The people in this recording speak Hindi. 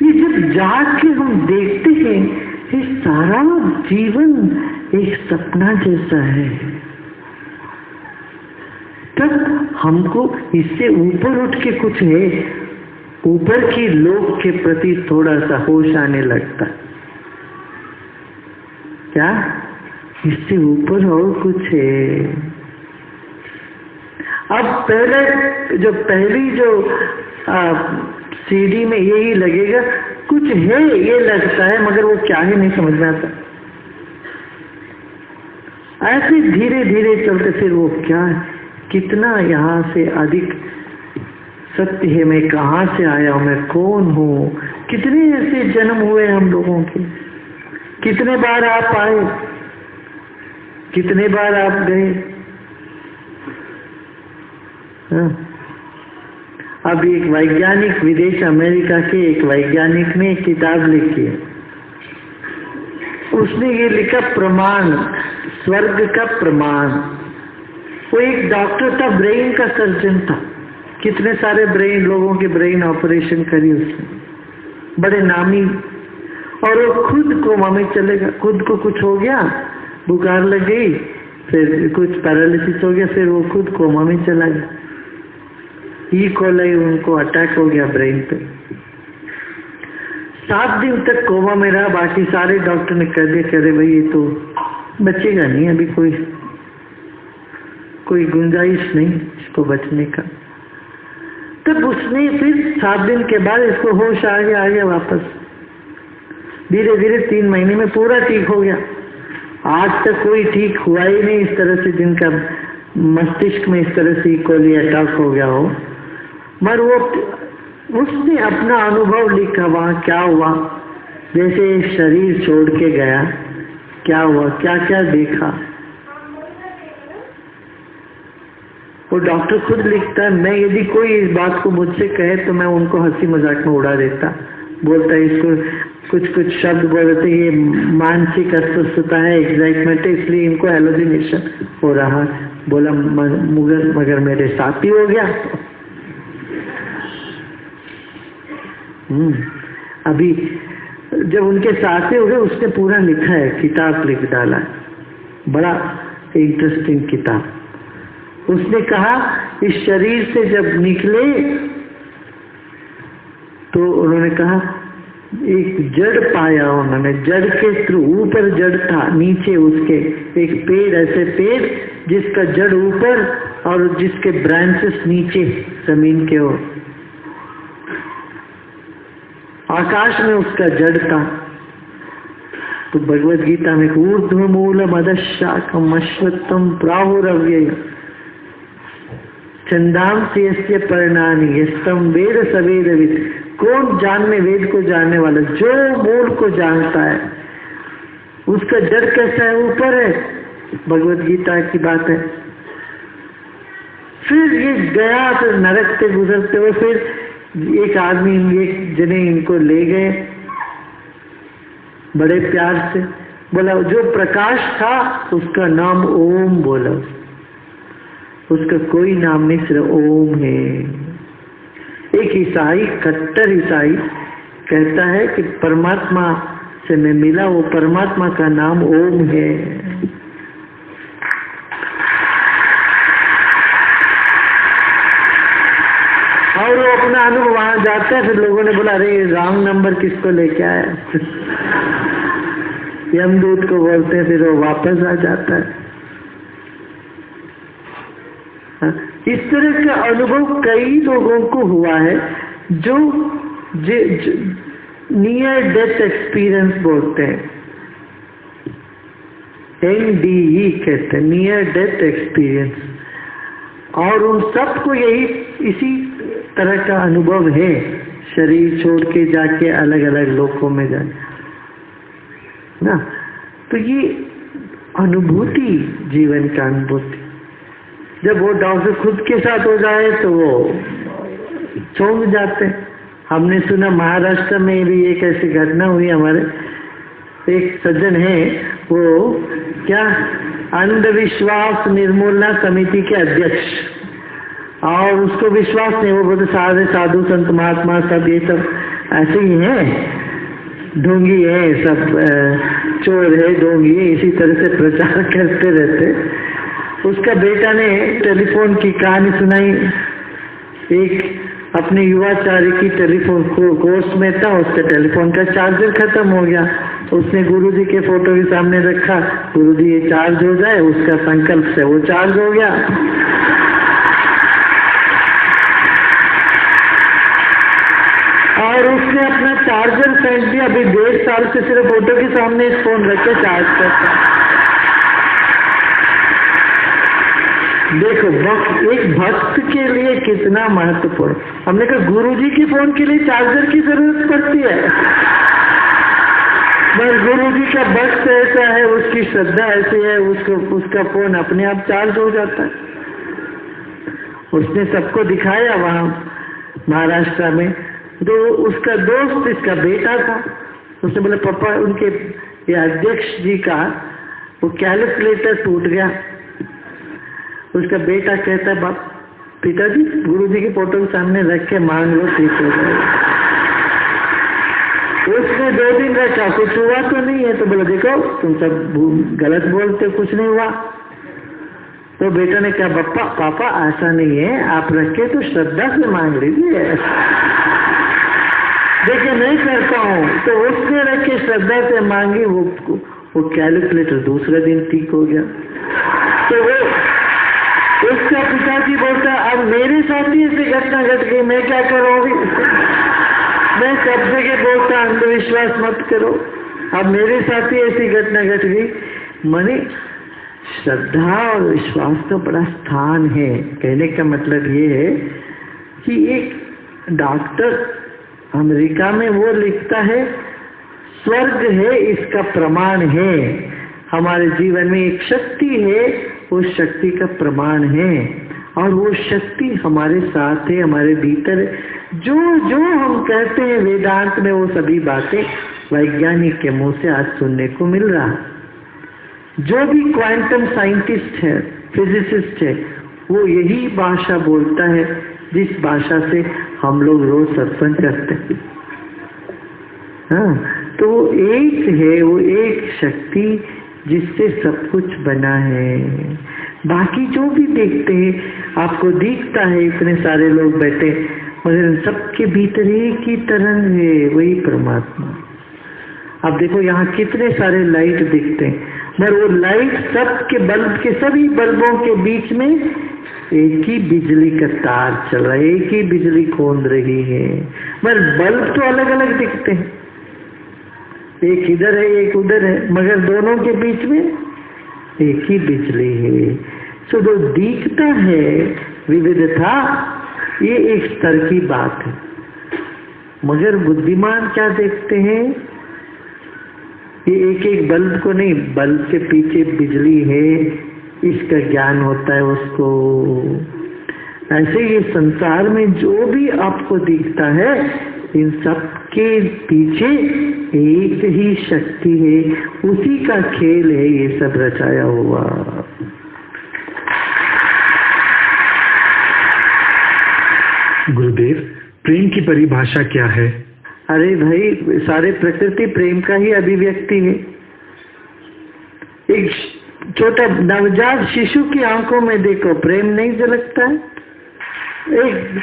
ये जब जाग के हम देखते हैं ये सारा जीवन एक सपना जैसा है, तब हमको इससे ऊपर उठ के कुछ है, ऊपर की लोक के प्रति थोड़ा सा होश आने लगता। क्या इससे ऊपर और कुछ है? अब पहली जो सीढ़ी में यही लगेगा कुछ है, ये लगता है, मगर वो क्या है नहीं समझ में आता। ऐसे धीरे धीरे चलते फिर वो क्या है, कितना यहाँ से अधिक सत्य है, मैं कहाँ से आया हूँ, मैं कौन हूँ, कितने ऐसे जन्म हुए हम लोगों के, कितने बार आप आए, कितने बार आप गए। हाँ। अब एक वैज्ञानिक, विदेश अमेरिका के एक वैज्ञानिक ने एक किताब लिखी है, उसने ये लिखा प्रमाण, स्वर्ग का प्रमाण। वो एक डॉक्टर था, ब्रेन का सर्जन था, कितने सारे लोगों के ब्रेन ऑपरेशन करी उसने, बड़े नामी। और वो खुद कोमा में चलेगा, खुद को कुछ हो गया, बुखार लग गई, फिर कुछ पैरालिसिस हो गया, फिर वो खुद कोमा में चला गया। ई कोलाई उनको अटैक हो गया ब्रेन पे, 7 दिन तक कोमा में रहा। बाकी सारे डॉक्टर ने कह दिया, कह रहे भाई ये तो बचेगा नहीं, अभी कोई गुंजाइश नहीं इसको बचने का। तब उसने फिर 7 दिन के बाद इसको होश आ गया वापस, धीरे धीरे 3 महीने में पूरा ठीक हो गया। आज तक कोई ठीक हुआ ही नहीं इस तरह से, जिनका मस्तिष्क में इस तरह से कोई अटैक हो गया हो। मगर उसने अपना अनुभव लिखा, वहां क्या हुआ, जैसे शरीर छोड़ के गया, क्या हुआ, क्या क्या देखा। वो डॉक्टर खुद लिखता है, मैं यदि कोई इस बात को मुझसे कहे तो मैं उनको हंसी मजाक में उड़ा देता। बोलता है इसको कुछ शब्द बोलते, ये मानसिक अस्वस्थता है, एक्साइटमेंट है, इसलिए इनको हेलोजिनेशन हो रहा। बोला मगर मेरे साथ ही हो गया। अभी जब उनके साथ हो गए, उसने पूरा लिखा है, किताब लिख डाला, बड़ा इंटरेस्टिंग किताब। उसने कहा इस शरीर से जब निकले तो उन्होंने कहा एक जड़ पाया उन्होंने, जड़ के थ्रू, ऊपर जड़ था, नीचे उसके एक पेड़, ऐसे पेड़ जिसका जड़ ऊपर और जिसके ब्रांचेस नीचे जमीन के ओर, आकाश में उसका जड़ था। तो भगवद गीता में ऊर्ध्वमूलम अधशाखम अश्वत्थम प्राहुरव्ययम् छंदांसि यस्य पर्णानि यस्तम वेद सवेदविद। कौन जानने, वेद को जानने वाला, जो मूल को जानता है, उसका जड़ कैसा है, ऊपर है। भगवद गीता की बात है। फिर ये गया, फिर नरक से गुजरते हुए फिर एक आदमी, एक जने इनको ले गए बड़े प्यार से, बोला जो प्रकाश था उसका नाम ओम, बोला उसका कोई नाम नहीं, सिर्फ ओम है। एक ईसाई, कट्टर ईसाई कहता है कि परमात्मा से मैं मिला, वो परमात्मा का नाम ओम है। और वो अपना अनुभव वहां जाता है, फिर लोगों ने बोला अरे रॉन्ग नंबर किसको लेके आया यमदूत को बोलते हैं, फिर वो वापस आ जाता है। इस तरह का अनुभव कई लोगों को हुआ है, जो नियर डेथ एक्सपीरियंस बोलते हैं, NDE कहते हैं, नियर डेथ एक्सपीरियंस। और उन सबको यही इसी तरह का अनुभव है, शरीर छोड़ के जाके अलग अलग लोकों में जाए ना। तो ये अनुभूति, जीवन का अनुभूति, जब वो डॉक्टर खुद के साथ हो जाए तो वो चौंक जाते हैं। हमने सुना महाराष्ट्र में भी एक ऐसी घटना हुई, हमारे एक सज्जन है, वो क्या अंधविश्वास निर्मूलना समिति के अध्यक्ष, और उसको विश्वास नहीं, वो बोलते सारे साधु संत महात्मा सब ये सब ऐसे ही है, ढोंगी है, सब चोर है, ढोंगी है, इसी तरह से प्रचार करते रहते। उसका बेटा ने टेलीफोन की कहानी सुनाई। एक अपने युवाचार्य की टेलीफोन कोर्स में था, उसका टेलीफोन का चार्जर खत्म हो गया। उसने गुरुजी के फोटो के सामने रखा, गुरुजी ये चार्ज हो जाए, उसका संकल्प से वो चार्ज हो गया। और उसने अपना चार्जर फेंक दिया। अभी 1.5 साल से सिर्फ फोटो के सामने इस फोन रख के चार्ज करता। देखो एक भक्त के लिए कितना महत्वपूर्ण। हमने कहा गुरुजी के फोन के लिए चार्जर की जरूरत पड़ती है, बस गुरुजी का भक्त ऐसा है, उसकी श्रद्धा ऐसी है, उसका फोन अपने आप चार्ज हो जाता है। उसने सबको दिखाया वहां महाराष्ट्र में। तो उसका दोस्त, इसका बेटा था, उसने बोला पापा उनके ये अध्यक्ष जी का वो कैलकुलेटर टूट गया। उसका बेटा कहता है बाप पिताजी गुरुजी के फोटो के सामने रख के मांग लो, ठीक हो जाएगा। उसने 2 दिन रखा, कुछ हुआ तो नहीं है। तो बोला देखो तुम सब गलत बोलते, कुछ नहीं हुआ। तो बेटा ने कहा पापा ऐसा नहीं है, आप रखे तो श्रद्धा से मांग लीजिए। देखिए नहीं करता हूँ। तो उसने रखे श्रद्धा से मांगी, वो कैलकुलेटर दूसरे दिन ठीक हो गया। तो वो उसका पिताजी बोलता अब मेरे साथ ही ऐसी घटना घट गई, मैं क्या करूँगी। मैं सब जगह बोलता अंधविश्वास मत करो, अब मेरे साथ ही ऐसी घटना घट गई। माने श्रद्धा और विश्वास तो बड़ा स्थान है। कहने का मतलब ये है कि एक डॉक्टर अमेरिका में वो लिखता है स्वर्ग है इसका प्रमाण है। हमारे जीवन में एक शक्ति है, उस शक्ति का प्रमाण है, और वो शक्ति हमारे साथ है, हमारे भीतर है। जो जो हम कहते हैं वेदांत में, वो सभी बातें वैज्ञानिक के मुंह से आज सुनने को मिल रहा। जो भी क्वांटम साइंटिस्ट है, फिजिसिस्ट है, वो यही भाषा बोलता है जिस भाषा से हम लोग रोज सत्संग करते हैं। हाँ, तो वो एक है, वो एक शक्ति जिससे सब कुछ बना है। बाकी जो भी देखते हैं, आपको दिखता है इतने सारे लोग बैठे, मगर सबके भीतर एक ही तरंग है, वही परमात्मा। अब देखो यहाँ कितने सारे लाइट दिखते हैं, मगर वो लाइट सबके बल्ब के, सभी बल्बों के बीच में एक ही बिजली का तार चल रहा है, एक ही बिजली खोल रही है। मगर बल्ब तो अलग अलग दिखते हैं, एक इधर है एक उधर है, मगर दोनों के बीच में एक ही बिजली है। सो जो दिखता है विविधता, ये एक स्तर की बात है। मगर बुद्धिमान क्या देखते हैं, ये एक एक बल्ब को नहीं, बल्ब के पीछे बिजली है, इसका ज्ञान होता है उसको। ऐसे ये संसार में जो भी आपको दिखता है, इन सब के पीछे एक ही शक्ति है, उसी का खेल है ये सब रचाया हुआ। गुरुदेव, प्रेम की परिभाषा क्या है? अरे भाई, सारे प्रकृति प्रेम का ही अभिव्यक्ति है। एक छोटा नवजात शिशु की आंखों में देखो, प्रेम नहीं झलकता है। एक